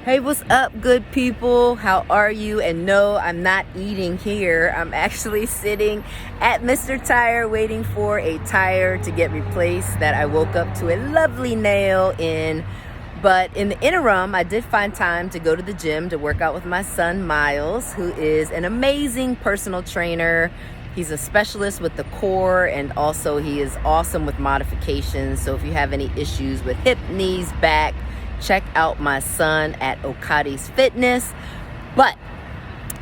Hey, what's up, good people? How are you? And no, I'm not eating here. I'm actually sitting at Mr. Tire waiting for a tire to get replaced that I woke up to a lovely nail in. But in the interim, I did find time to go to the gym to work out with my son, Miles, who is an amazing personal trainer. He's a specialist with the core, and also he is awesome with modifications. So if you have any issues with hip, knees, back, check out my son at Okadi's Fitness.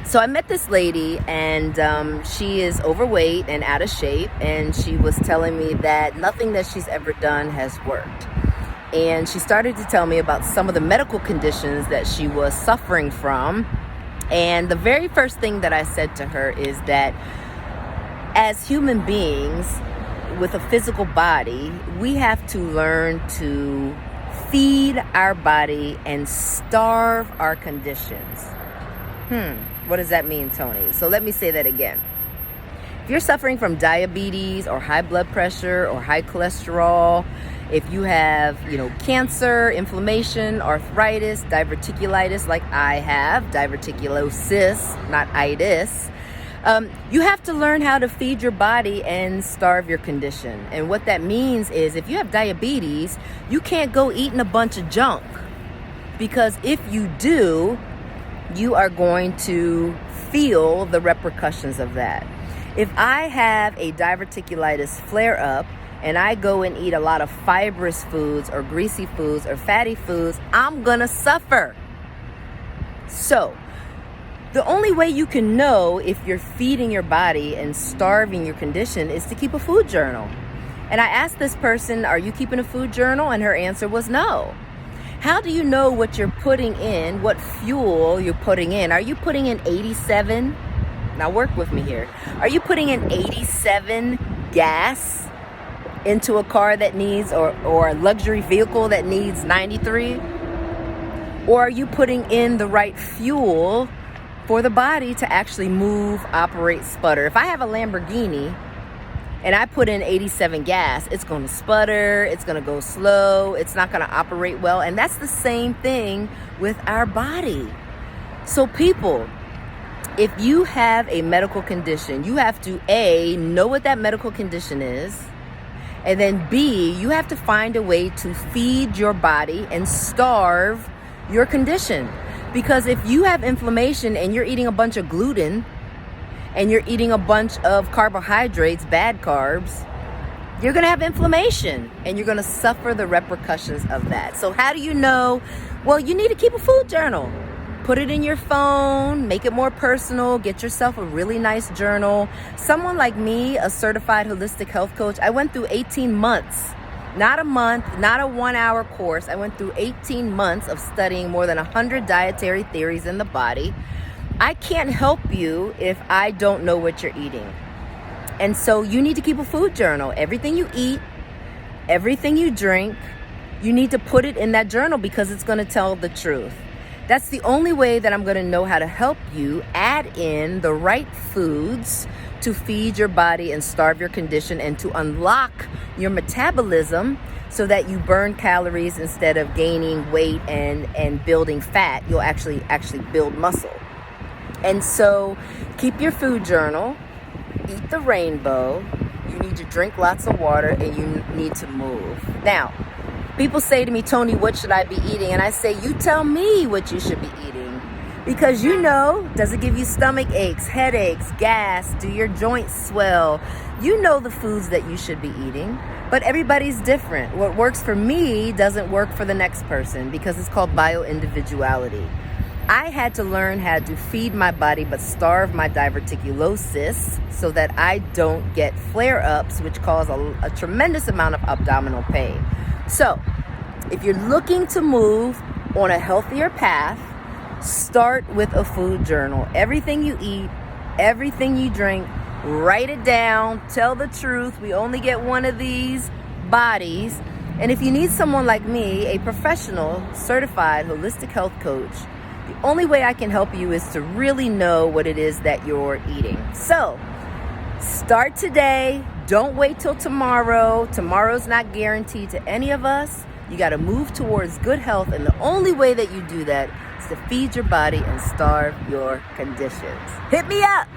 So I met this lady, and she is overweight and out of shape, and she was telling me that nothing that she's ever done has worked. And she started to tell me about some of the medical conditions that she was suffering from. And the very first thing that I said to her is that as human beings with a physical body, we have to learn to feed our body and starve our conditions. What does that mean, Tony? So let me say that again. If you're suffering from diabetes or high blood pressure or high cholesterol, if you have, cancer, inflammation, arthritis, diverticulitis like I have, diverticulosis, not itis, you have to learn how to feed your body and starve your condition. And what that means is if you have diabetes, you can't go eating a bunch of junk, because if you do, you are going to feel the repercussions of that. If I have a diverticulitis flare up and I go and eat a lot of fibrous foods or greasy foods or fatty foods, I'm gonna suffer. So the only way you can know if you're feeding your body and starving your condition is to keep a food journal. And I asked this person, are you keeping a food journal? And her answer was no. How do you know what you're putting in, what fuel you're putting in? Are you putting in 87? Now work with me here. Are you putting in 87 gas into a car that needs, or a luxury vehicle that needs 93? Or are you putting in the right fuel for the body to actually move, operate, sputter? If I have a Lamborghini and I put in 87 gas, it's going to sputter, it's going to go slow, it's not going to operate well. And that's the same thing with our body. So people, if you have a medical condition, you have to A, know what that medical condition is, and then B, you have to find a way to feed your body and starve your condition. Because if you have inflammation and you're eating a bunch of gluten and you're eating a bunch of carbohydrates, bad carbs, you're going to have inflammation and you're going to suffer the repercussions of that. So how do you know? Well, you need to keep a food journal. Put it in your phone, make it more personal, get yourself a really nice journal. Someone like me, a certified holistic health coach, I went through 18 months. Not a month, not a 1-hour course. I went through 18 months of studying more than 100 dietary theories in the body. I can't help you if I don't know what you're eating. And so you need to keep a food journal. Everything you eat, everything you drink, you need to put it in that journal because it's going to tell the truth. That's the only way that I'm going to know how to help you add in the right foods to feed your body and starve your condition and to unlock your metabolism so that you burn calories instead of gaining weight and building fat. You'll actually build muscle. And so keep your food journal, eat the rainbow, you need to drink lots of water, and you need to move. Now, people say to me, Tony, what should I be eating? And I say, you tell me what you should be eating. Because does it give you stomach aches, headaches, gas? Do your joints swell? You know the foods that you should be eating, but everybody's different. What works for me doesn't work for the next person because it's called bio-individuality. I had to learn how to feed my body but starve my diverticulosis so that I don't get flare-ups, which cause a tremendous amount of abdominal pain. So if you're looking to move on a healthier path, start with a food journal. Everything you eat, everything you drink, write it down, tell the truth. We only get one of these bodies. And if you need someone like me, a professional, certified holistic health coach, the only way I can help you is to really know what it is that you're eating. So start today. Don't wait till tomorrow. Tomorrow's not guaranteed to any of us. You got to move towards good health. And the only way that you do that to feed your body and starve your conditions. Hit me up.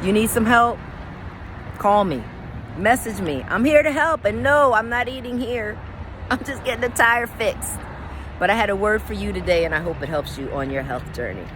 You need some help? Call me. Message me. I'm here to help. And no, I'm not eating here. I'm just getting the tire fixed. But I had a word for you today, and I hope it helps you on your health journey.